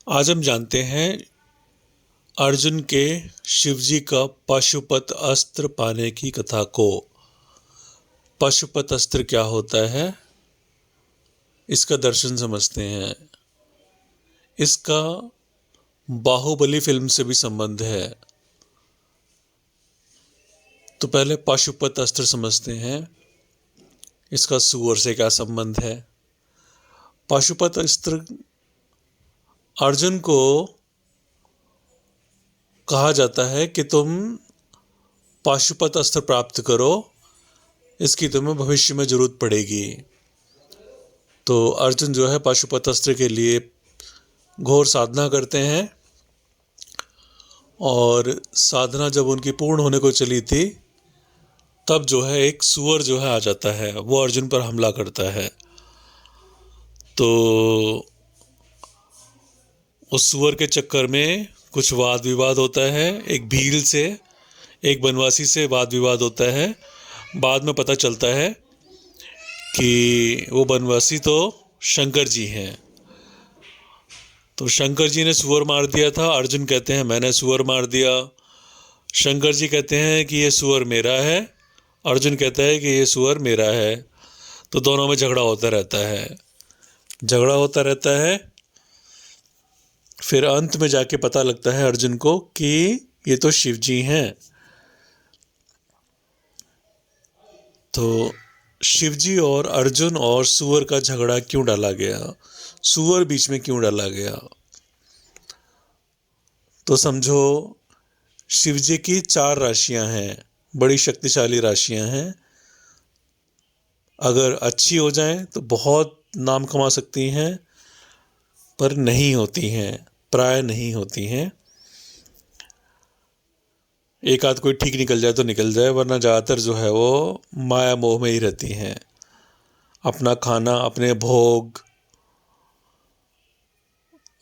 आज हम जानते हैं अर्जुन के शिवजी का पाशुपत अस्त्र पाने की कथा को। पाशुपत अस्त्र क्या होता है, इसका दर्शन समझते हैं। इसका बाहुबली फिल्म से भी संबंध है। तो पहले पाशुपत अस्त्र समझते हैं, इसका सूअर से क्या संबंध है। पाशुपत अस्त्र अर्जुन को कहा जाता है कि तुम पाशुपत अस्त्र प्राप्त करो, इसकी तुम्हें भविष्य में जरूरत पड़ेगी। तो अर्जुन जो है पाशुपत अस्त्र के लिए घोर साधना करते हैं और साधना जब उनकी पूर्ण होने को चली थी तब जो है एक सूअर जो है आ जाता है, वो अर्जुन पर हमला करता है। तो उस सूअर के चक्कर में कुछ वाद विवाद होता है। एक भील से, एक बनवासी से वाद विवाद होता है। बाद में पता चलता है कि वो बनवासी तो शंकर जी हैं। तो शंकर जी ने सूअर मार दिया था। अर्जुन कहते हैं मैंने सूअर मार दिया। शंकर जी कहते हैं कि ये सूअर मेरा है। अर्जुन कहता है कि ये सूअर मेरा है। तो दोनों में झगड़ा होता रहता है। फिर अंत में जाके पता लगता है अर्जुन को कि ये तो शिव जी हैं। तो शिवजी और अर्जुन और सूअर का झगड़ा क्यों डाला गया, सूअर बीच में क्यों डाला गया। तो समझो शिवजी की 4 राशियां हैं, बड़ी शक्तिशाली राशियां हैं। अगर अच्छी हो जाएं तो बहुत नाम कमा सकती हैं, पर नहीं होती हैं, प्राय नहीं होती हैं। एक आध कोई ठीक निकल जाए तो निकल जाए, वरना ज़्यादातर जो है वो माया मोह में ही रहती हैं। अपना खाना, अपने भोग,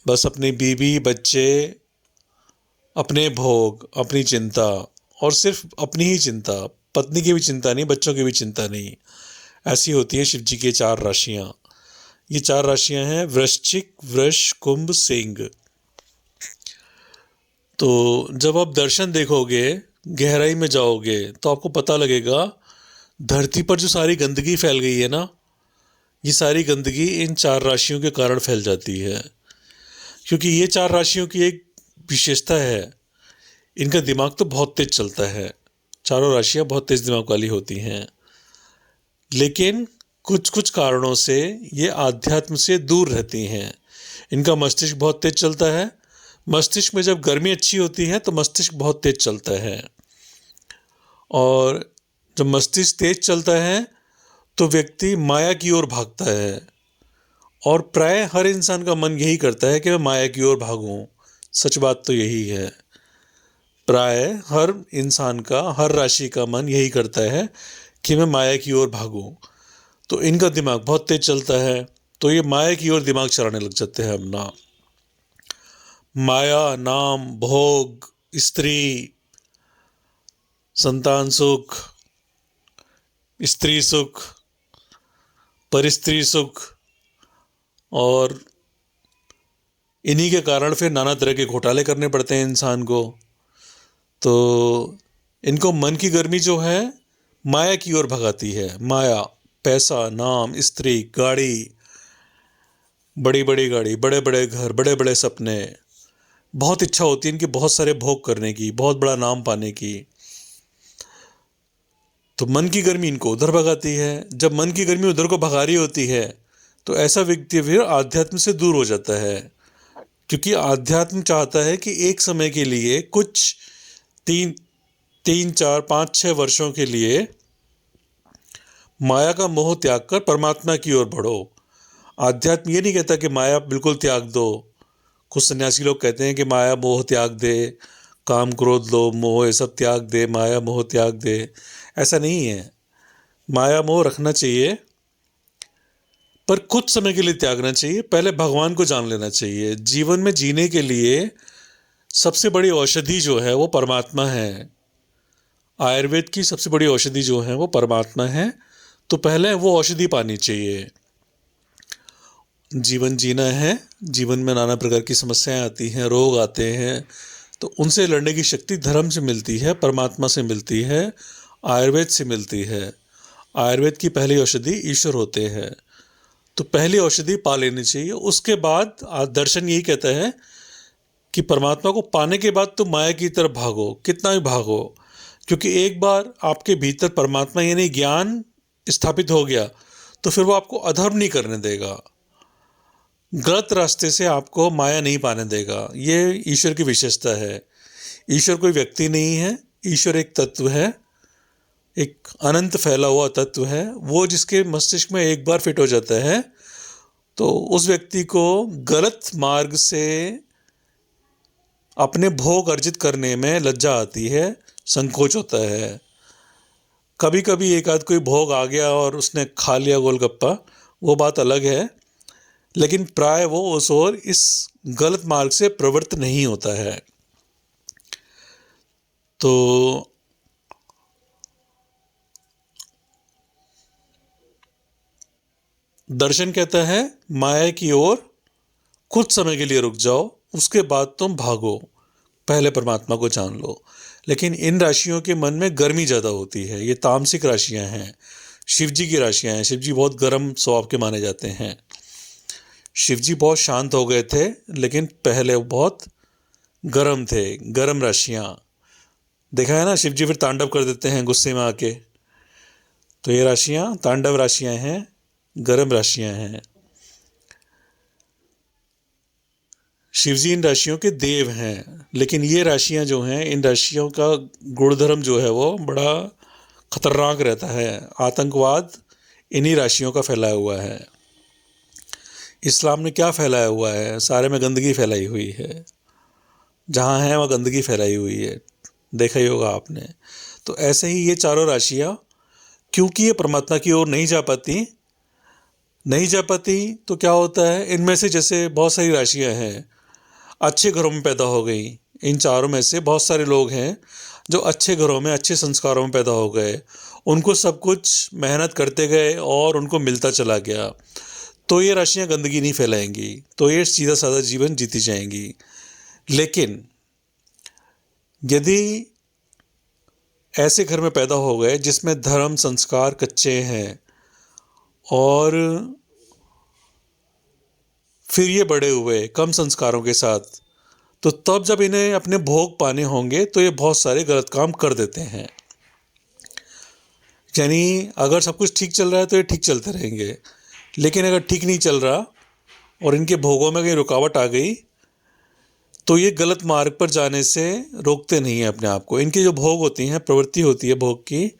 बस अपनी बीवी बच्चे, अपने भोग, अपनी चिंता, और सिर्फ अपनी ही चिंता, पत्नी की भी चिंता नहीं, बच्चों की भी चिंता नहीं। ऐसी होती है शिव जी की 4 राशियां। ये 4 राशियां हैं वृश्चिक, वृष, कुंभ, सिंह। तो जब आप दर्शन देखोगे, गहराई में जाओगे, तो आपको पता लगेगा धरती पर जो सारी गंदगी फैल गई है ना, ये सारी गंदगी इन 4 राशियों के कारण फैल जाती है। क्योंकि ये 4 राशियों की एक विशेषता है, इनका दिमाग तो बहुत तेज चलता है। चारों राशियां बहुत तेज दिमाग वाली होती हैं, लेकिन कुछ कुछ कारणों से ये आध्यात्म से दूर रहती हैं। इनका मस्तिष्क बहुत तेज चलता है। मस्तिष्क में जब गर्मी अच्छी होती है तो मस्तिष्क बहुत तेज चलता है, और जब मस्तिष्क तेज चलता है तो व्यक्ति माया की ओर भागता है। और प्राय हर इंसान का मन यही करता है कि मैं माया की ओर भागूं। सच बात तो यही है, प्राय हर इंसान का, हर राशि का मन यही करता है कि मैं माया की ओर भागूं। तो इनका दिमाग बहुत तेज चलता है, तो ये माया की ओर दिमाग चलाने लग जाते हैं अपना। माया, नाम, भोग, स्त्री, संतान सुख, स्त्री सुख, परिस्त्री सुख, और इन्हीं के कारण फिर नाना तरह के घोटाले करने पड़ते हैं इंसान को। तो इनको मन की गर्मी जो है माया की ओर भगाती है। माया, पैसा, नाम, स्त्री, गाड़ी, बड़ी बड़ी गाड़ी, बड़े बड़े घर, बड़े बड़े सपने, बहुत इच्छा होती है इनकी बहुत सारे भोग करने की, बहुत बड़ा नाम पाने की। तो मन की गर्मी इनको उधर भगाती है। जब मन की गर्मी उधर को भगा रही होती है तो ऐसा व्यक्ति फिर आध्यात्म से दूर हो जाता है। क्योंकि आध्यात्म चाहता है कि एक समय के लिए, कुछ 3, 4, 5, 6 वर्षों के लिए माया का मोह त्याग कर परमात्मा की ओर बढ़ो। आध्यात्म ये नहीं कहता कि माया बिल्कुल त्याग दो। कुछ सन्यासी लोग कहते हैं कि माया मोह त्याग दे, काम क्रोध लोभ मोह ये सब त्याग दे, माया मोह त्याग दे। ऐसा नहीं है। माया मोह रखना चाहिए, पर कुछ समय के लिए त्यागना चाहिए। पहले भगवान को जान लेना चाहिए। जीवन में जीने के लिए सबसे बड़ी औषधि जो है वो परमात्मा है। आयुर्वेद की सबसे बड़ी औषधि जो है वो परमात्मा है। तो पहले वो औषधि पानी चाहिए। जीवन जीना है, जीवन में नाना प्रकार की समस्याएं आती हैं, रोग आते हैं, तो उनसे लड़ने की शक्ति धर्म से मिलती है, परमात्मा से मिलती है, आयुर्वेद से मिलती है। आयुर्वेद की पहली औषधि ईश्वर होते हैं, तो पहली औषधि पा लेनी चाहिए। उसके बाद दर्शन यही कहता है कि परमात्मा को पाने के बाद तो माया की तरफ भागो, कितना भी भागो, क्योंकि एक बार आपके भीतर परमात्मा यानी ज्ञान स्थापित हो गया तो फिर वो आपको अधर्म नहीं करने देगा, गलत रास्ते से आपको माया नहीं पाने देगा। ये ईश्वर की विशेषता है। ईश्वर कोई व्यक्ति नहीं है, ईश्वर एक तत्व है, एक अनंत फैला हुआ तत्व है। वो जिसके मस्तिष्क में एक बार फिट हो जाता है तो उस व्यक्ति को गलत मार्ग से अपने भोग अर्जित करने में लज्जा आती है, संकोच होता है। कभी कभी एक आध कोई भोग आ गया और उसने खा लिया गोलगप्पा, वो बात अलग है, लेकिन प्राय वो उस ओर इस गलत मार्ग से प्रवृत्त नहीं होता है। तो दर्शन कहता है माया की ओर कुछ समय के लिए रुक जाओ, उसके बाद तुम भागो, पहले परमात्मा को जान लो। लेकिन इन राशियों के मन में गर्मी ज़्यादा होती है, ये तामसिक राशियां हैं, शिव जी की राशियां हैं। शिव जी बहुत गर्म स्वभाव के माने जाते हैं। शिव जी बहुत शांत हो गए थे, लेकिन पहले वो बहुत गर्म थे, गर्म राशियां। देखा है ना, शिव जी फिर तांडव कर देते हैं गुस्से में आके। तो ये राशियां तांडव राशियां हैं, गर्म राशियां हैं। शिवजी इन राशियों के देव हैं, लेकिन ये राशियां जो हैं, इन राशियों का गुणधर्म जो है वो बड़ा खतरनाक रहता है। आतंकवाद इन्हीं राशियों का फैलाया हुआ है। इस्लाम ने क्या फैलाया हुआ है? सारे में गंदगी फैलाई हुई है, जहाँ है वह गंदगी फैलाई हुई है, देखा ही होगा आपने। तो ऐसे ही ये चारों राशियाँ, क्योंकि ये परमात्मा की ओर नहीं जा पाती तो क्या होता है, इनमें से जैसे बहुत सारी राशियाँ हैं अच्छे घरों में पैदा हो गई। इन चारों में से बहुत सारे लोग हैं जो अच्छे घरों में, अच्छे संस्कारों में पैदा हो गए, उनको सब कुछ मेहनत करते गए और उनको मिलता चला गया, तो ये राशियाँ गंदगी नहीं फैलाएंगी, तो ये सीधा साधा जीवन जीती जाएंगी। लेकिन यदि ऐसे घर में पैदा हो गए जिसमें धर्म संस्कार कच्चे हैं और फिर ये बड़े हुए कम संस्कारों के साथ, तो तब जब इन्हें अपने भोग पाने होंगे तो ये बहुत सारे गलत काम कर देते हैं। यानी अगर सब कुछ ठीक चल रहा है तो ये ठीक चलते रहेंगे, लेकिन अगर ठीक नहीं चल रहा और इनके भोगों में कहीं रुकावट आ गई तो ये गलत मार्ग पर जाने से रोकते नहीं हैं अपने आप को। इनकी जो भोग होती हैं, प्रवृत्ति होती है भोग की,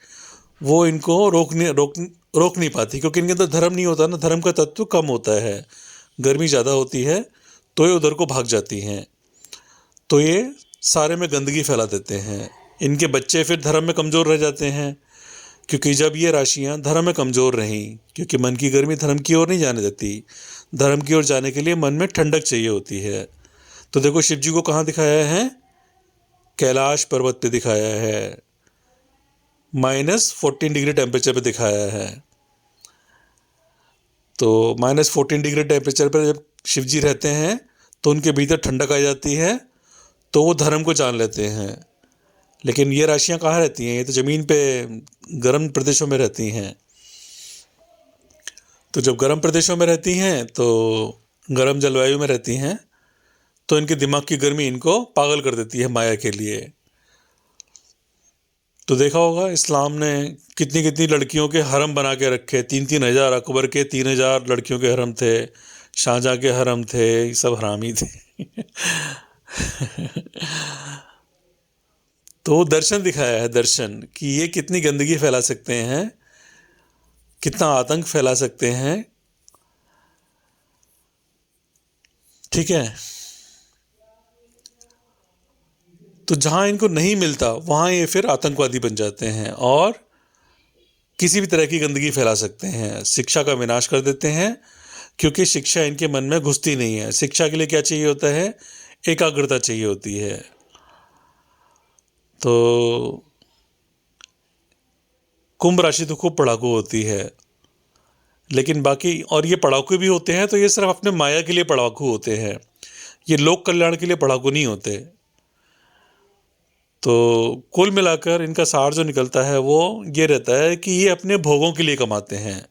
वो इनको रोक नहीं पाती, क्योंकि इनके अंदर धर्म नहीं होता ना, धर्म का तत्व कम होता है, गर्मी ज़्यादा होती है तो ये उधर को भाग जाती हैं, तो ये सारे में गंदगी फैला देते हैं। इनके बच्चे फिर धर्म में कमज़ोर रह जाते हैं, क्योंकि जब ये राशियाँ धर्म में कमज़ोर रहीं, क्योंकि मन की गर्मी धर्म की ओर नहीं जाने देती, धर्म की ओर जाने के लिए मन में ठंडक चाहिए होती है। तो देखो शिव जी को कहाँ दिखाया है? कैलाश पर्वत पे दिखाया है, -14 डिग्री टेम्परेचर पे दिखाया है। तो -14 डिग्री टेम्परेचर पर जब शिव जी रहते हैं तो उनके भीतर ठंडक आ जाती है, तो वो धर्म को जान लेते हैं। लेकिन ये राशियाँ कहाँ रहती हैं? ये तो ज़मीन पे गर्म प्रदेशों में रहती हैं। तो जब गर्म प्रदेशों में रहती हैं, तो गर्म जलवायु में रहती हैं, तो इनके दिमाग की गर्मी इनको पागल कर देती है माया के लिए। तो देखा होगा इस्लाम ने कितनी कितनी लड़कियों के हरम बना के रखे, 3-3 हज़ार। अकबर के 3 हज़ार लड़कियों के हरम थे, शाहजहाँ के हरम थे, ये सब हरामी थे। तो दर्शन दिखाया है, दर्शन कि ये कितनी गंदगी फैला सकते हैं, कितना आतंक फैला सकते हैं। ठीक है, तो जहाँ इनको नहीं मिलता वहाँ ये फिर आतंकवादी बन जाते हैं और किसी भी तरह की गंदगी फैला सकते हैं, शिक्षा का विनाश कर देते हैं, क्योंकि शिक्षा इनके मन में घुसती नहीं है। शिक्षा के लिए क्या चाहिए होता है? एकाग्रता चाहिए होती है। तो कुंभ राशि तो खूब पढ़ाकू होती है, लेकिन बाकी, और ये पढ़ाकू भी होते हैं तो ये सिर्फ अपने माया के लिए पढ़ाकू होते हैं, ये लोक कल्याण के लिए पढ़ाकू नहीं होते। तो कुल मिलाकर इनका सार जो निकलता है वो ये रहता है कि ये अपने भोगों के लिए कमाते हैं।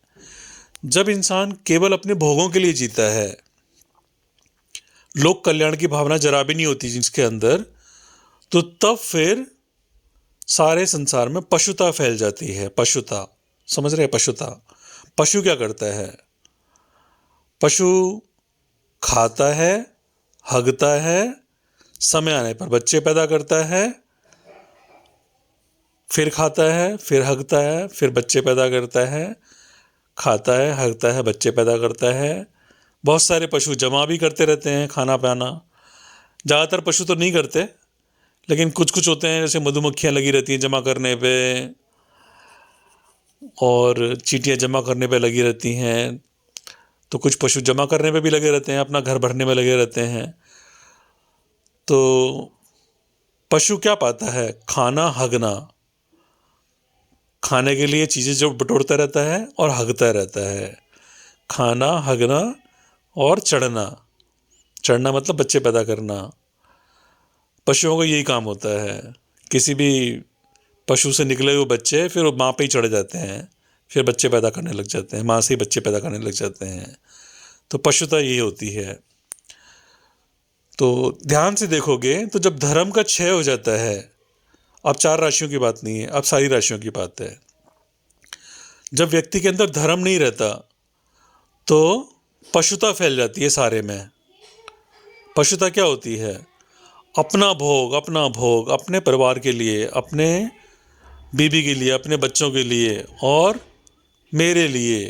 जब इंसान केवल अपने भोगों के लिए जीता है, लोक कल्याण की भावना जरा भी नहीं होती जिसके अंदर, तो तब फिर सारे संसार में पशुता फैल जाती है। पशुता, समझ रहे हैं? पशुता, पशु क्या करता है? पशु खाता है, हगता है, समय आने पर बच्चे पैदा करता है, फिर खाता है, फिर हगता है, फिर बच्चे पैदा करता है, खाता है, हगता है, बच्चे पैदा करता है। बहुत सारे पशु जमा भी करते रहते हैं खाना पाना। ज़्यादातर पशु तो नहीं करते, लेकिन कुछ कुछ होते हैं, जैसे मधुमक्खियाँ लगी रहती हैं जमा करने पे, और चींटियाँ जमा करने पे लगी रहती हैं। तो कुछ पशु जमा करने पे भी लगे रहते हैं, अपना घर भरने में लगे रहते हैं। तो पशु क्या पाता है? खाना, हगना। खाने के लिए चीज़ें जो बटोरता रहता है और हगता रहता है। खाना, हगना और चढ़ना। चढ़ना मतलब बच्चे पैदा करना। पशुओं का यही काम होता है। किसी भी पशु से निकले हुए बच्चे फिर वो माँ पे ही चढ़ जाते हैं, फिर बच्चे पैदा करने लग जाते हैं, माँ से ही बच्चे पैदा करने लग जाते हैं। तो पशुता यही होती है। तो ध्यान से देखोगे तो जब धर्म का क्षय हो जाता है, अब 4 राशियों की बात नहीं है, अब सारी राशियों की बात है। जब व्यक्ति के अंदर धर्म नहीं रहता तो पशुता फैल जाती है सारे में। पशुता क्या होती है? अपना भोग, अपना भोग, अपने परिवार के लिए, अपने बीबी के लिए, अपने बच्चों के लिए, और मेरे लिए।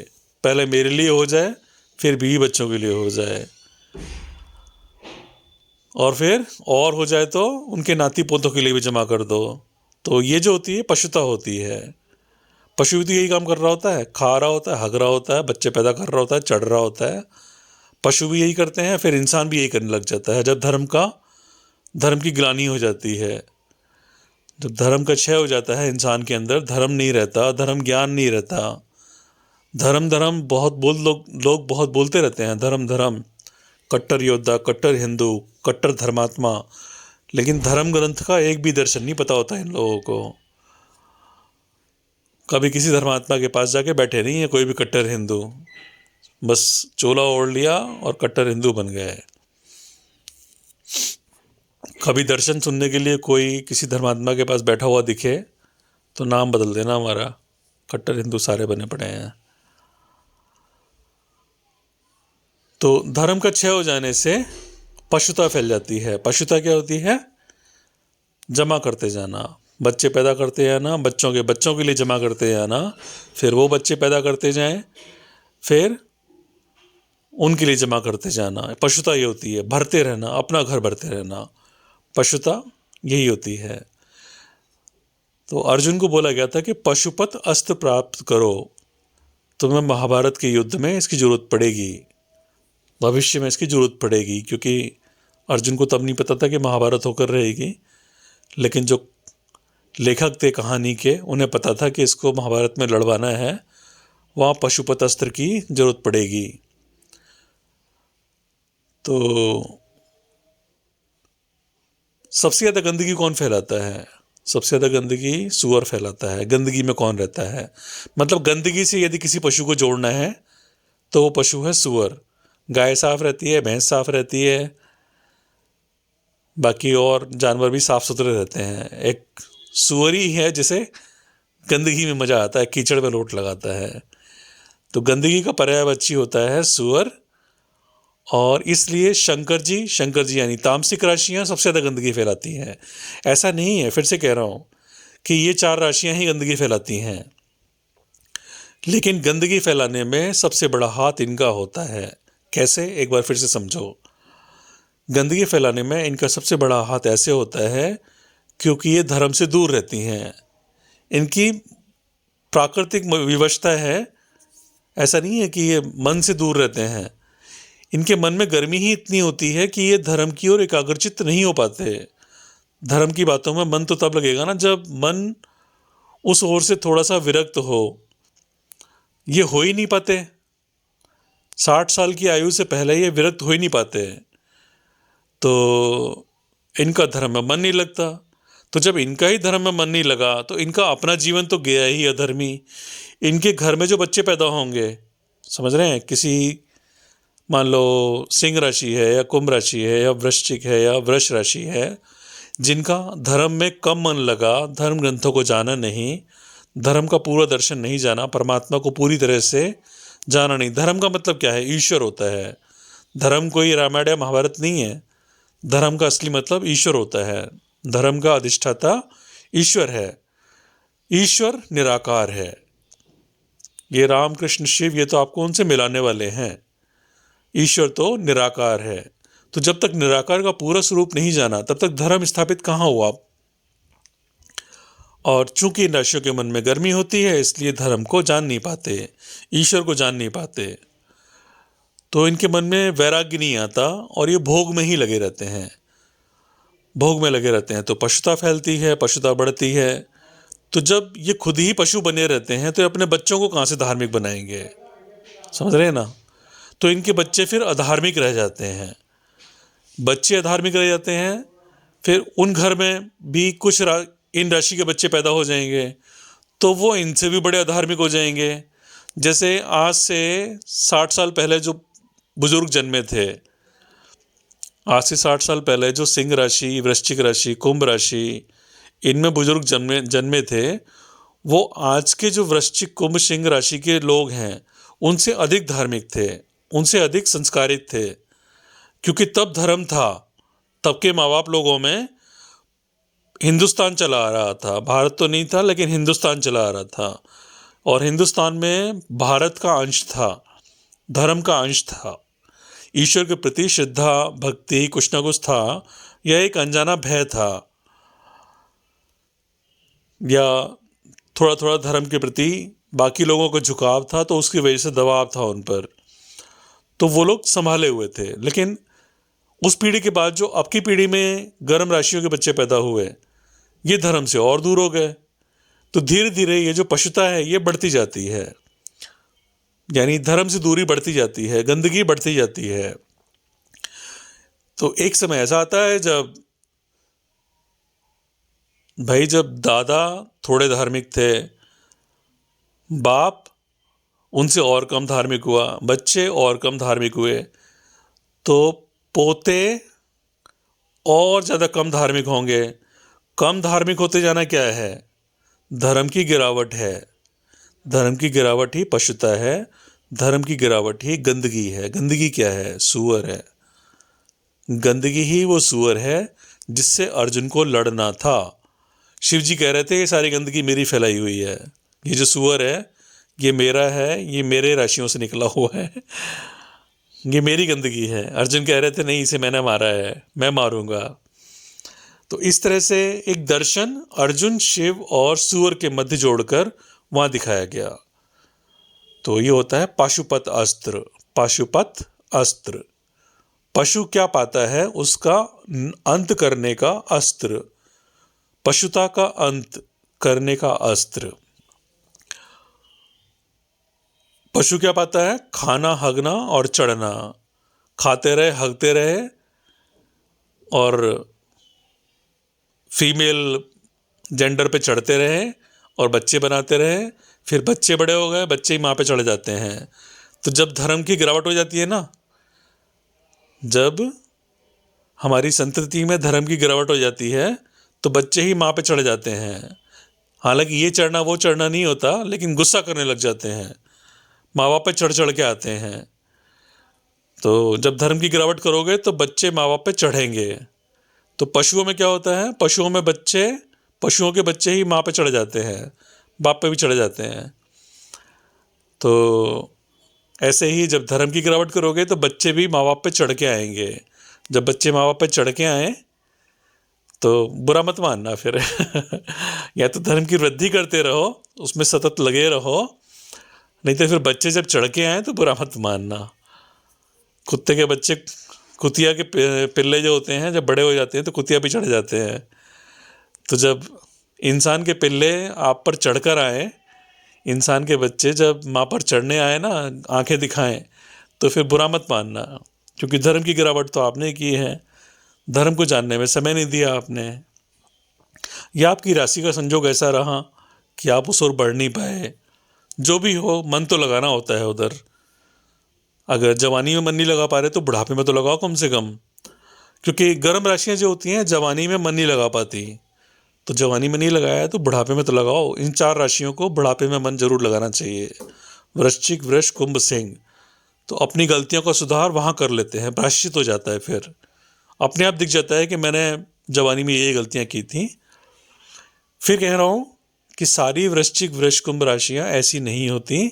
पहले मेरे लिए हो जाए, फिर बीवी बच्चों के लिए हो जाए, और फिर और हो जाए तो उनके नाती पोतों के लिए भी जमा कर दो। तो ये जो होती है पशुता होती है। पशु भी तो यही काम कर रहा होता है, खा रहा होता है, हग रहा होता है, बच्चे पैदा कर रहा होता है, चढ़ रहा होता है। पशु भी यही करते हैं, फिर इंसान भी यही करने लग जाता है। जब धर्म की ग्लानि हो जाती है, जब धर्म का क्षय हो जाता है इंसान के अंदर, धर्म नहीं रहता, धर्म ज्ञान नहीं रहता। धर्म धर्म लोग बहुत बोलते रहते हैं, धर्म धर्म, कट्टर योद्धा, कट्टर हिंदू, कट्टर धर्मात्मा, लेकिन धर्म ग्रंथ का एक भी दर्शन नहीं पता होता इन लोगों को। कभी किसी धर्मात्मा के पास जाके बैठे नहीं है कोई भी कट्टर हिंदू, बस चोला ओढ़ लिया और कट्टर हिंदू बन गए। कभी दर्शन सुनने के लिए कोई किसी धर्मात्मा के पास बैठा हुआ दिखे तो नाम बदल देना हमारा, कट्टर हिंदू सारे बने पड़े हैं। तो धर्म का क्षय हो जाने से पशुता फैल जाती है। पशुता क्या होती है? जमा करते जाना, बच्चे पैदा करते जाना, बच्चों के लिए जमा करते जाना, फिर वो बच्चे पैदा करते जाएं, फिर उनके लिए जमा करते जाना। पशुता ये होती है, भरते रहना, अपना घर भरते रहना। पशुता यही होती है। तो अर्जुन को बोला गया था कि पशुपत अस्त्र प्राप्त करो, तुम्हें महाभारत के युद्ध में इसकी जरूरत पड़ेगी, भविष्य में इसकी जरूरत पड़ेगी। क्योंकि अर्जुन को तब नहीं पता था कि महाभारत होकर रहेगी, लेकिन जो लेखक थे कहानी के, उन्हें पता था कि इसको महाभारत में लड़वाना है, वहाँ पशुपत अस्त्र की जरूरत पड़ेगी। तो सबसे ज़्यादा गंदगी कौन फैलाता है? सबसे ज़्यादा गंदगी सूअर फैलाता है। गंदगी में कौन रहता है? मतलब गंदगी से यदि किसी पशु को जोड़ना है तो वो पशु है सूअर। गाय साफ रहती है, भैंस साफ रहती है, बाकी और जानवर भी साफ सुथरे रहते हैं। एक सूअर ही है जिसे गंदगी में मज़ा आता है, कीचड़ में लोट लगाता है। तो गंदगी का पर्यायवाची होता है सूअर। और इसलिए शंकर जी यानी तामसिक राशियां सबसे ज़्यादा गंदगी फैलाती हैं। ऐसा नहीं है, फिर से कह रहा हूँ कि ये 4 राशियां ही गंदगी फैलाती हैं, लेकिन गंदगी फैलाने में सबसे बड़ा हाथ इनका होता है। कैसे? एक बार फिर से समझो। गंदगी फैलाने में इनका सबसे बड़ा हाथ ऐसे होता है क्योंकि ये धर्म से दूर रहती हैं। इनकी प्राकृतिक विवशता है, ऐसा नहीं है कि ये मन से दूर रहते हैं। इनके मन में गर्मी ही इतनी होती है कि ये धर्म की ओर एकाग्रचित्त नहीं हो पाते। धर्म की बातों में मन तो तब लगेगा ना जब मन उस ओर से थोड़ा सा विरक्त हो। ये हो ही नहीं पाते। 60 साल की आयु से पहले ये विरक्त हो ही नहीं पाते हैं, तो इनका धर्म में मन नहीं लगता। तो जब इनका ही धर्म में मन नहीं लगा तो इनका अपना जीवन तो गया ही अधर्मी। इनके घर में जो बच्चे पैदा होंगे, समझ रहे हैं, किसी मान लो सिंह राशि है या कुंभ राशि है या वृश्चिक है या वृष राशि है, जिनका धर्म में कम मन लगा, धर्म ग्रंथों को जाना नहीं, धर्म का पूरा दर्शन नहीं जाना, परमात्मा को पूरी तरह से जाना नहीं। धर्म का मतलब क्या है? ईश्वर होता है। धर्म कोई रामायण या महाभारत नहीं है। धर्म का असली मतलब ईश्वर होता है। धर्म का अधिष्ठाता ईश्वर है। ईश्वर निराकार है। ये राम कृष्ण शिव ये तो आपको उनसे मिलाने वाले हैं। ईश्वर तो निराकार है। तो जब तक निराकार का पूरा स्वरूप नहीं जाना तब तक धर्म स्थापित कहाँ हुआ? और चूंकि इन राशियों के मन में गर्मी होती है इसलिए धर्म को जान नहीं पाते, ईश्वर को जान नहीं पाते। तो इनके मन में वैराग्य नहीं आता और ये भोग में ही लगे रहते हैं। भोग में लगे रहते हैं तो पशुता फैलती है, पशुता बढ़ती है। तो जब ये खुद ही पशु बने रहते हैं तो अपने बच्चों को कहाँ से धार्मिक बनाएंगे? समझ रहे हैं ना? तो इनके बच्चे फिर अधार्मिक रह जाते हैं। बच्चे अधार्मिक रह जाते हैं, फिर उन घर में भी कुछ इन राशि के बच्चे पैदा हो जाएंगे तो वो इनसे भी बड़े अधार्मिक हो जाएंगे। जैसे आज से 60 साल पहले जो बुजुर्ग जन्मे थे, आज से 60 साल पहले जो सिंह राशि, वृश्चिक राशि, कुंभ राशि, इनमें बुजुर्ग जन्मे थे, वो आज के जो वृश्चिक कुंभ सिंह राशि के लोग हैं उनसे अधिक धार्मिक थे, उनसे अधिक संस्कारित थे। क्योंकि तब धर्म था, तब के माँ बाप लोगों में हिंदुस्तान चला आ रहा था। भारत तो नहीं था लेकिन हिंदुस्तान चला आ रहा था, और हिंदुस्तान में भारत का अंश था, धर्म का अंश था। ईश्वर के प्रति श्रद्धा भक्ति कुछ ना कुछ था, यह एक अनजाना भय था, या थोड़ा थोड़ा धर्म के प्रति बाकी लोगों को झुकाव था, तो उसकी वजह से दबाव था उन पर, तो वो लोग संभाले हुए थे। लेकिन उस पीढ़ी के बाद जो अब की पीढ़ी में गर्म राशियों के बच्चे पैदा हुए, ये धर्म से और दूर हो गए। तो धीरे धीरे ये जो पशुता है ये बढ़ती जाती है, यानी धर्म से दूरी बढ़ती जाती है, गंदगी बढ़ती जाती है। तो एक समय ऐसा आता है जब भाई, जब दादा थोड़े धार्मिक थे, बाप उनसे और कम धार्मिक हुआ, बच्चे और कम धार्मिक हुए, तो पोते और ज़्यादा कम धार्मिक होंगे। कम धार्मिक होते जाना क्या है? धर्म की गिरावट है। धर्म की गिरावट ही पशुता है, धर्म की गिरावट ही गंदगी है। गंदगी क्या है? सूअर है। गंदगी ही वो सूअर है जिससे अर्जुन को लड़ना था। शिव जी कह रहे थे ये सारी गंदगी मेरी फैलाई हुई है, ये जो सूअर है ये मेरा है, ये मेरे राशियों से निकला हुआ है, ये मेरी गंदगी है। अर्जुन कह रहे थे नहीं, इसे मैंने मारा है, मैं मारूंगा। तो इस तरह से एक दर्शन अर्जुन, शिव और सूअर के मध्य जोड़कर वहां दिखाया गया। तो ये होता है पाशुपत अस्त्र। पाशुपत अस्त्र, पशु क्या पाता है उसका अंत करने का अस्त्र, पशुता का अंत करने का अस्त्र। पशु क्या पाता है? खाना, हगना और चढ़ना। खाते रहे, हगते रहे और फीमेल जेंडर पे चढ़ते रहे और बच्चे बनाते रहे। फिर बच्चे बड़े हो गए, बच्चे ही माँ पे चढ़ जाते हैं। तो जब धर्म की गिरावट हो जाती है ना, जब हमारी संतति में धर्म की गिरावट हो जाती है तो बच्चे ही माँ पे चढ़ जाते हैं। हालांकि ये चढ़ना वो चढ़ना नहीं होता, लेकिन गुस्सा करने लग जाते हैं, माँ बाप पे चढ़ चढ़ के आते हैं। तो जब धर्म की गिरावट करोगे तो बच्चे माँ बाप पे चढ़ेंगे। तो पशुओं में क्या होता है? पशुओं में पशुओं के बच्चे ही माँ पे चढ़ जाते हैं, बाप पे भी चढ़ जाते हैं। तो ऐसे ही जब धर्म की गिरावट करोगे तो बच्चे भी माँ बाप पे चढ़ के आएंगे। जब बच्चे माँ बाप पे चढ़ के आए तो बुरा मत मानना फिर या तो धर्म की वृद्धि करते रहो, उसमें सतत लगे रहो, नहीं तो फिर बच्चे जब चढ़ के आए तो बुरा मत मानना। कुत्ते के बच्चे, कुतिया के पिल्ले जो होते हैं, जब बड़े हो जाते हैं तो कुतिया भी चढ़ जाते हैं। तो जब इंसान के पिल्ले आप पर चढ़कर आए, इंसान के बच्चे जब माँ पर चढ़ने आए ना, आंखें दिखाएं, तो फिर बुरा मत मानना, क्योंकि धर्म की गिरावट तो आपने की है, धर्म को जानने में समय नहीं दिया आपने, या आपकी राशि का संजोग ऐसा रहा कि आप उस ओर बढ़ नहीं पाए। जो भी हो, मन तो लगाना होता है उधर। अगर जवानी में मन नहीं लगा पा रहे तो बुढ़ापे में तो लगाओ कम से कम, क्योंकि गर्म राशियां जो होती हैं जवानी में मन नहीं लगा पाती, तो जवानी में नहीं लगाया है तो बुढ़ापे में तो लगाओ। इन 4 राशियों को बुढ़ापे में मन जरूर लगाना चाहिए, वृश्चिक, वृष, कुंभ, सिंह। तो अपनी गलतियों का सुधार वहाँ कर लेते हैं, प्रायश्चित हो जाता है, फिर अपने आप दिख जाता है कि मैंने जवानी में ये गलतियाँ की थी। फिर कह रहा हूँ कि सारी वृश्चिक, वृष, कुंभ राशियाँ ऐसी नहीं होती।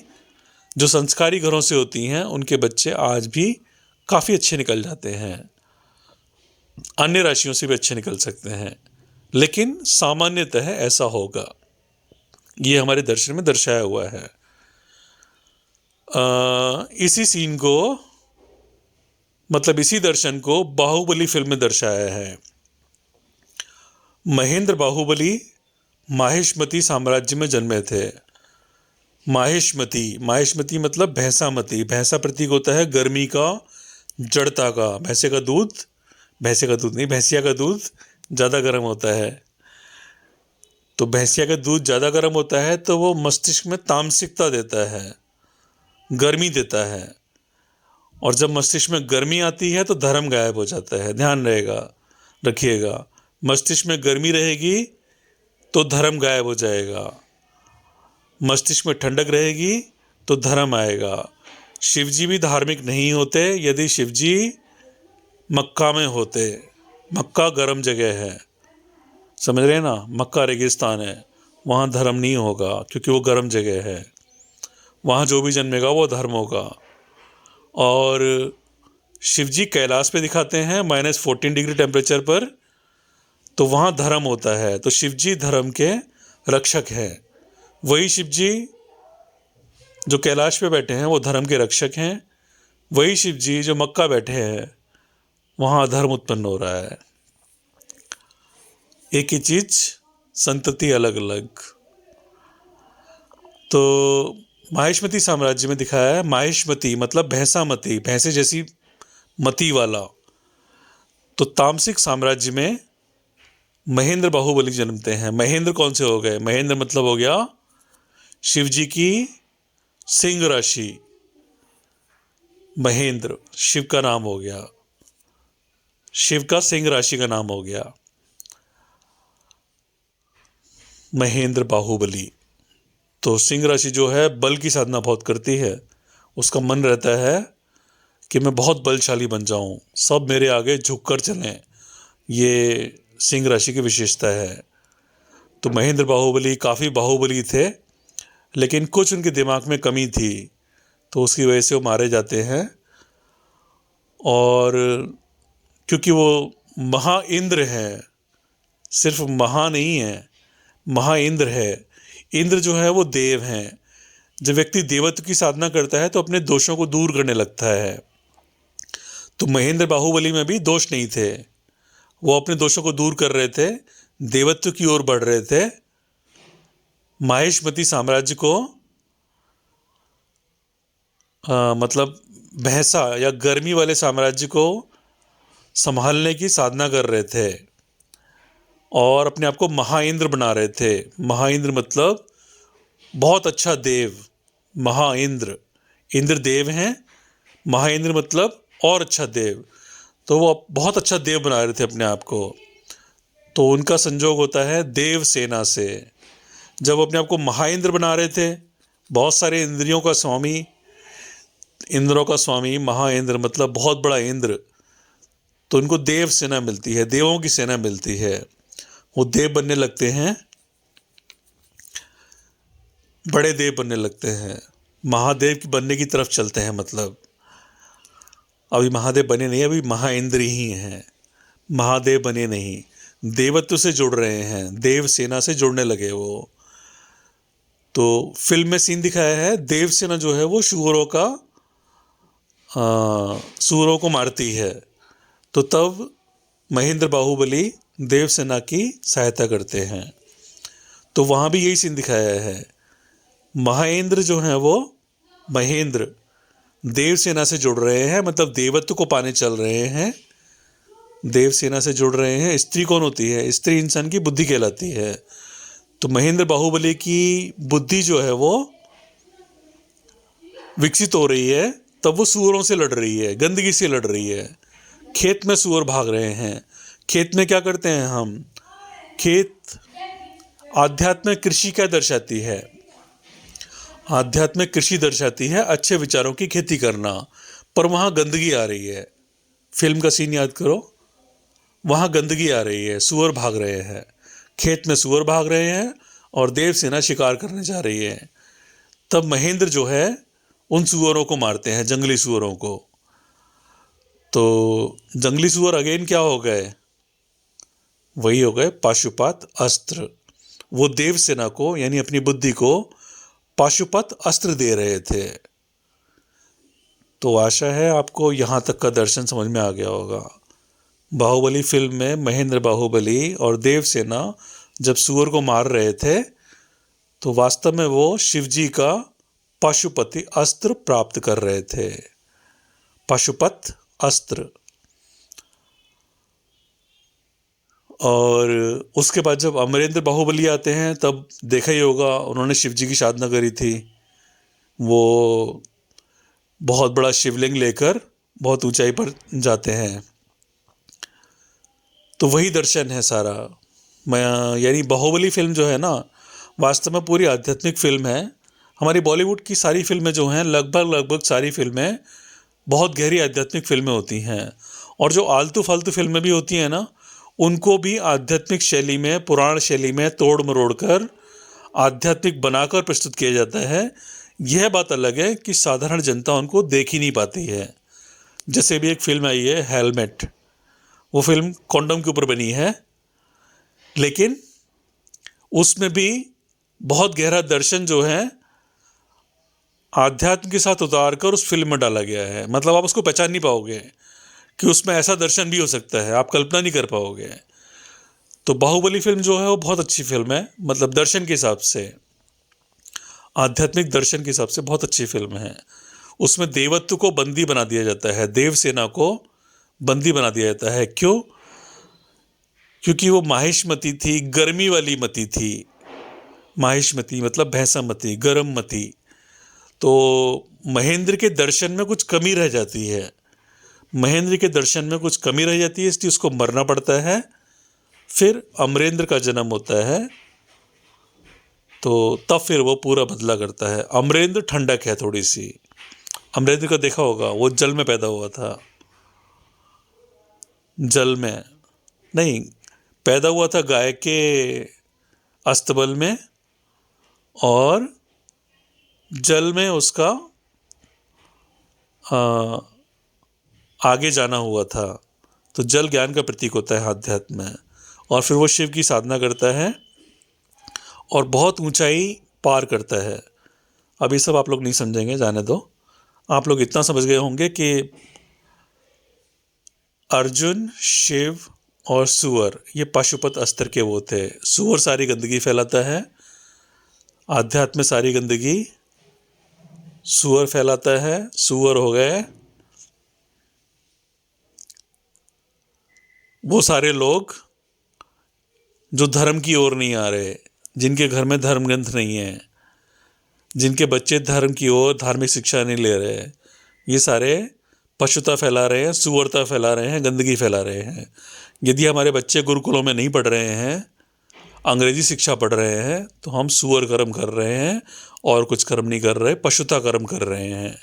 जो संस्कारी घरों से होती हैं उनके बच्चे आज भी काफ़ी अच्छे निकल जाते हैं, अन्य राशियों से भी अच्छे निकल सकते हैं, लेकिन सामान्यतः ऐसा होगा। ये हमारे दर्शन में दर्शाया हुआ है। इसी सीन को, मतलब इसी दर्शन को बाहुबली फिल्म में दर्शाया है। महेंद्र बाहुबली माहिष्मती साम्राज्य में जन्मे थे। माहिष्मती, माहिष्मती मतलब भैंसामती। भैंसा प्रतीक होता है गर्मी का, जड़ता का। भैंसे का दूध नहीं, भैंसिया का दूध ज़्यादा गर्म होता है, तो भैंसिया का दूध ज़्यादा गर्म होता है तो वो मस्तिष्क में तामसिकता देता है, गर्मी देता है। और जब मस्तिष्क में गर्मी आती है तो धर्म गायब हो जाता है। ध्यान रखिएगा, मस्तिष्क में गर्मी रहेगी तो धर्म गायब हो जाएगा, मस्तिष्क में ठंडक रहेगी तो धर्म आएगा। शिवजी भी धार्मिक नहीं होते यदि शिवजी मक्का में होते। मक्का गर्म जगह है, समझ रहे हैं ना, मक्का रेगिस्तान है, वहाँ धर्म नहीं होगा क्योंकि वो गर्म जगह है। वहाँ जो भी जन्मेगा वो धर्म होगा। और शिवजी कैलाश पे दिखाते हैं -14 डिग्री टेम्परेचर पर, तो वहाँ धर्म होता है। तो शिवजी धर्म के रक्षक हैं। वही शिवजी जो कैलाश पे बैठे हैं वो धर्म के रक्षक हैं। वही शिवजी जो मक्का बैठे हैं वहाँ अधर्म उत्पन्न हो रहा है। एक ही चीज, संतति अलग अलग। तो माहिष्मती साम्राज्य में दिखाया है। माहिष्मती मतलब भैंसामती, भैंसे जैसी मती वाला। तो तामसिक साम्राज्य में महेंद्र बाहुबली जन्मते हैं। महेंद्र कौन से हो गए? महेंद्र मतलब हो गया शिवजी की सिंह राशि। महेंद्र शिव का नाम हो गया, शिव का सिंह राशि का नाम हो गया महेंद्र बाहुबली। तो सिंह राशि जो है बल की साधना बहुत करती है। उसका मन रहता है कि मैं बहुत बलशाली बन जाऊं, सब मेरे आगे झुककर चलें। ये सिंह राशि की विशेषता है। तो महेंद्र बाहुबली काफ़ी बाहुबली थे, लेकिन कुछ उनके दिमाग में कमी थी, तो उसकी वजह से वो मारे जाते हैं। और क्योंकि वो महा इंद्र है, सिर्फ महा नहीं है, महा इंद्र है। इंद्र जो है वो देव हैं। जब व्यक्ति देवत्व की साधना करता है तो अपने दोषों को दूर करने लगता है। तो महेंद्र बाहुबली में भी दोष नहीं थे, वो अपने दोषों को दूर कर रहे थे, देवत्व की ओर बढ़ रहे थे। माहिष्मती साम्राज्य को मतलब भैंसा या गर्मी वाले साम्राज्य को संभालने की साधना कर रहे थे और अपने आप को महाइंद्र बना रहे थे। महाइंद्र मतलब बहुत अच्छा देव। महाइंद्र, इंद्र देव हैं, महाइंद्र मतलब और अच्छा देव। तो वो बहुत अच्छा देव बना रहे थे अपने आप को। तो उनका संजोग होता है देव सेना से। जब वो अपने आप को महाइंद्र बना रहे थे, बहुत सारे इंद्रियों का स्वामी, इंद्रों का स्वामी, महाइंद्र मतलब बहुत बड़ा इंद्र, तो उनको देव सेना मिलती है, देवों की सेना मिलती है। वो देव बनने लगते हैं, बड़े देव बनने लगते हैं, महादेव की बनने की तरफ चलते हैं। मतलब अभी महादेव बने नहीं, अभी महाइंद्र ही हैं, महादेव बने नहीं, देवत्व से जुड़ रहे हैं, देव सेना से जुड़ने लगे वो। तो फिल्म में सीन दिखाया है, देव सेना जो है वो सूरों को मारती है। तो तब महेंद्र बाहुबली देव सेना की सहायता करते हैं। तो वहाँ भी यही सीन दिखाया है। महेंद्र जो है वो, महेंद्र देव सेना से जुड़ रहे हैं, मतलब देवत्व को पाने चल रहे हैं, देव सेना से जुड़ रहे हैं। स्त्री कौन होती है? स्त्री इंसान की बुद्धि कहलाती है। तो महेंद्र बाहुबली की बुद्धि जो है वो विकसित हो रही है, तब वो सूअरों से लड़ रही है, गंदगी से लड़ रही है। खेत में सूअर भाग रहे हैं। खेत में क्या करते हैं हम? खेत आध्यात्मिक कृषि क्या दर्शाती है? आध्यात्मिक कृषि दर्शाती है अच्छे विचारों की खेती करना। पर वहाँ गंदगी आ रही है। फिल्म का सीन याद करो, वहाँ गंदगी आ रही है, सूअर भाग रहे हैं, खेत में सूअर भाग रहे हैं और देव सेना शिकार करने जा रही है। तब महेंद्र जो है उन सूअरों को मारते हैं, जंगली सूअरों को। तो जंगली सूअर अगेन क्या हो गए? वही हो गए पाशुपत अस्त्र। वो देव सेना को यानी अपनी बुद्धि को पाशुपत अस्त्र दे रहे थे। तो आशा है आपको यहाँ तक का दर्शन समझ में आ गया होगा। बाहुबली फिल्म में महेंद्र बाहुबली और देव सेना जब सूअर को मार रहे थे तो वास्तव में वो शिवजी का पाशुपति अस्त्र प्राप्त कर रहे थे। पाशुपत अस्त्र। और उसके बाद जब अमरेंद्र बाहुबली आते हैं तब देखा ही होगा, उन्होंने शिवजी की साधना करी थी। वो बहुत बड़ा शिवलिंग लेकर बहुत ऊंचाई पर जाते हैं। तो वही दर्शन है सारा। मैं यानी बाहुबली फिल्म जो है ना, वास्तव में पूरी आध्यात्मिक फिल्म है। हमारी बॉलीवुड की सारी फिल्में जो हैं, लगभग सारी फिल्में बहुत गहरी आध्यात्मिक फिल्में होती हैं। और जो आलतू फालतू फिल्में भी होती हैं ना, उनको भी आध्यात्मिक शैली में, पुराण शैली में तोड़ मरोड़ कर आध्यात्मिक बनाकर प्रस्तुत किया जाता है। यह बात अलग है कि साधारण जनता उनको देख ही नहीं पाती है। जैसे भी एक फिल्म आई है हेलमेट, वो फिल्म कॉन्डम के ऊपर बनी है, लेकिन उसमें भी बहुत गहरा दर्शन जो है आध्यात्म के साथ उतार कर उस फिल्म में डाला गया है। मतलब आप उसको पहचान नहीं पाओगे कि उसमें ऐसा दर्शन भी हो सकता है, आप कल्पना नहीं कर पाओगे। तो बाहुबली फिल्म जो है वो बहुत अच्छी फिल्म है, मतलब दर्शन के हिसाब से, आध्यात्मिक दर्शन के हिसाब से बहुत अच्छी फिल्म है। उसमें देवत्व को बंदी बना दिया जाता है, देव सेना को बंदी बना दिया जाता है। क्यों? क्योंकि वो माहिष्मती थी, गर्मी वाली मती थी। माहिष्मती मतलब भैंसामती, गर्म मती। तो महेंद्र के दर्शन में कुछ कमी रह जाती है, महेंद्र के दर्शन में कुछ कमी रह जाती है, इसलिए उसको मरना पड़ता है। फिर अमरेंद्र का जन्म होता है, तो तब फिर वो पूरा बदला करता है। अमरेंद्र ठंडक है थोड़ी सी। अमरेंद्र का देखा होगा, वो जल में पैदा हुआ था। जल में नहीं, पैदा हुआ था गाय के अस्तबल में, और जल में उसका आगे जाना हुआ था। तो जल ज्ञान का प्रतीक होता है अध्यात्म में। और फिर वो शिव की साधना करता है और बहुत ऊंचाई पार करता है। अब ये सब आप लोग नहीं समझेंगे, जाने दो। आप लोग इतना समझ गए होंगे कि अर्जुन, शिव और सूअर ये पाशुपत अस्त्र के वो थे। सूअर सारी गंदगी फैलाता है, आध्यात्म में सारी गंदगी सूअर फैलाता है। सूअर हो गए वो सारे लोग जो धर्म की ओर नहीं आ रहे, जिनके घर में धर्म ग्रंथ नहीं है, जिनके बच्चे धर्म की ओर धार्मिक शिक्षा नहीं ले रहे, ये सारे पशुता फैला रहे हैं, सुअरता फैला रहे हैं, गंदगी फैला रहे हैं। यदि हमारे बच्चे गुरुकुलों में नहीं पढ़ रहे हैं, अंग्रेजी शिक्षा पढ़ रहे हैं, तो हम सुअर कर्म कर रहे हैं और कुछ कर्म नहीं कर रहे, पशुता कर्म कर रहे हैं।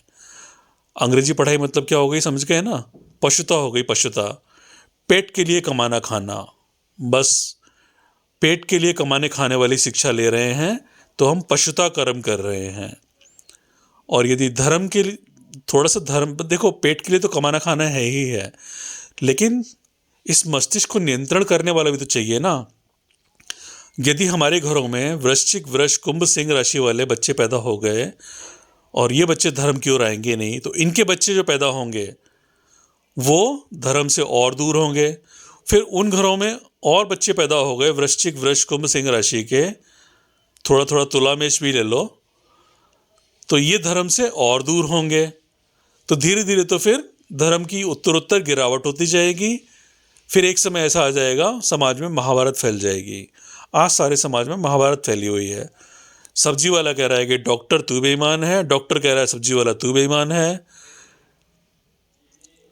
अंग्रेजी पढ़ाई मतलब क्या हो गई, समझ गए ना? पशुता हो गई, पशुता। पेट के लिए कमाना खाना, बस पेट के लिए कमाने खाने वाली शिक्षा ले रहे हैं, तो हम पशुता कर्म कर रहे हैं। और यदि धर्म के लिए थोड़ा सा धर्म, देखो पेट के लिए तो कमाना खाना है ही है, लेकिन इस मस्तिष्क को नियंत्रण करने वाला भी तो चाहिए ना। यदि हमारे घरों में वृश्चिक, वृष, कुंभ, सिंह राशि वाले बच्चे पैदा हो गए और ये बच्चे धर्म की ओर आएंगे नहीं, तो इनके बच्चे जो पैदा होंगे वो धर्म से और दूर होंगे। फिर उन घरों में और बच्चे पैदा हो गए वृश्चिक, वृष, कुंभ, सिंह राशि के, थोड़ा थोड़ा तुला मेष भी ले लो, तो ये धर्म से और दूर होंगे। तो धीरे धीरे तो फिर धर्म की उत्तरोत्तर गिरावट होती जाएगी। फिर एक समय ऐसा आ जाएगा समाज में महाभारत फैल जाएगी। आज सारे समाज में महाभारत फैली हुई है। सब्जी वाला कह रहा है कि डॉक्टर तू बेईमान है, डॉक्टर कह रहा है सब्जी वाला तू बेईमान है,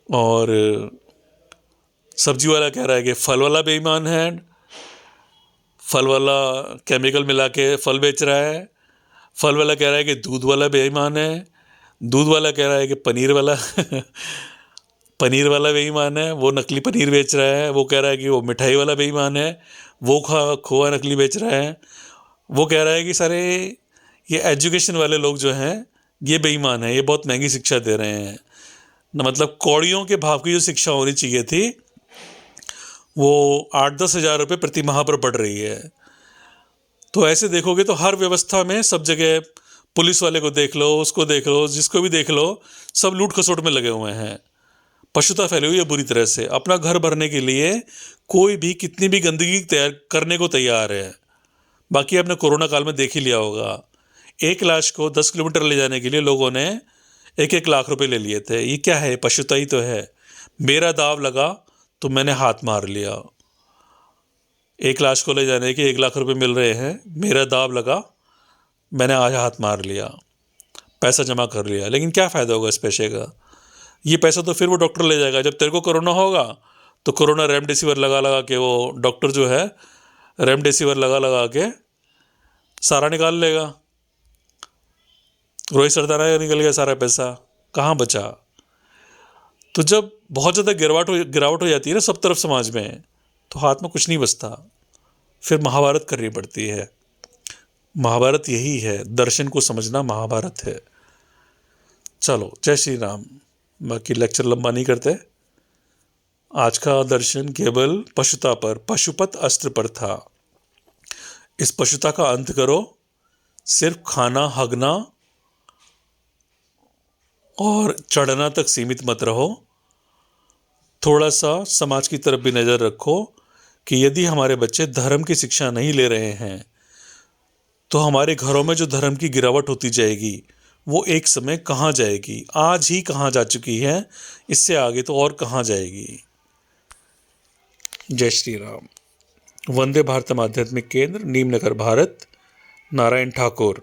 और सब्जी वाला कह रहा है कि फल वाला बेईमान है, फल वाला केमिकल मिला के फल बेच रहा है, फल वाला कह रहा है कि दूध वाला बेईमान है, दूध वाला कह रहा है कि पनीर वाला पनीर वाला बेईमान है, वो नकली पनीर बेच रहा है, वो कह रहा है कि वो मिठाई वाला बेईमान है, वो खोआ नकली बेच रहा है, वो कह रहा है कि सारे ये एजुकेशन वाले लोग जो हैं ये बेईमान है, ये बहुत महंगी शिक्षा दे रहे हैं। न मतलब कौड़ियों के भाव की जो शिक्षा होनी चाहिए थी वो 8-10 हज़ार रुपये प्रति माह पर पड़ रही है। तो ऐसे देखोगे तो हर व्यवस्था में सब जगह पुलिस वाले को देख लो, उसको देख लो, जिसको भी देख लो, सब लूट खसोट में लगे हुए हैं। पशुता फैली हुई है बुरी तरह से। अपना घर भरने के लिए कोई भी कितनी भी गंदगी तैयार करने को तैयार है। बाकी आपने कोरोना काल में देख ही लिया होगा, एक लाश को 10 किलोमीटर ले जाने के लिए लोगों ने 1-1 लाख रुपए ले लिए थे। ये क्या है? पशुता ही तो है। मेरा दाव लगा तो मैंने हाथ मार लिया। एक लाश को ले जाने के 1 लाख रुपए मिल रहे हैं, मेरा दाव लगा, मैंने आज हाथ मार लिया, पैसा जमा कर लिया। लेकिन क्या फ़ायदा होगा इस पैसे का? ये पैसा तो फिर वो डॉक्टर ले जाएगा। जब तेरे को कोरोना होगा तो कोरोना रेमडेसिविर लगा लगा के वो डॉक्टर जो है रेमडेसिविर लगा लगा के सारा निकाल लेगा। रोहित सरदाना का निकल गया सारा पैसा, कहाँ बचा? तो जब बहुत ज़्यादा गिरावट हो जाती है ना सब तरफ समाज में, तो हाथ में कुछ नहीं बचता, फिर महाभारत करनी पड़ती है। महाभारत यही है, दर्शन को समझना महाभारत है। चलो, जय श्री राम। बाकी लेक्चर लंबा नहीं करते। आज का दर्शन केवल पशुता पर, पशुपत अस्त्र पर था। इस पशुता का अंत करो, सिर्फ खाना, हगना और चढ़ना तक सीमित मत रहो। थोड़ा सा समाज की तरफ भी नज़र रखो कि यदि हमारे बच्चे धर्म की शिक्षा नहीं ले रहे हैं तो हमारे घरों में जो धर्म की गिरावट होती जाएगी वो एक समय कहाँ जाएगी? आज ही कहाँ जा चुकी है, इससे आगे तो और कहाँ जाएगी। जय श्री राम। वंदे भारतम आध्यात्मिक केंद्र, नीमनगर, भारत। नारायण ठाकुर।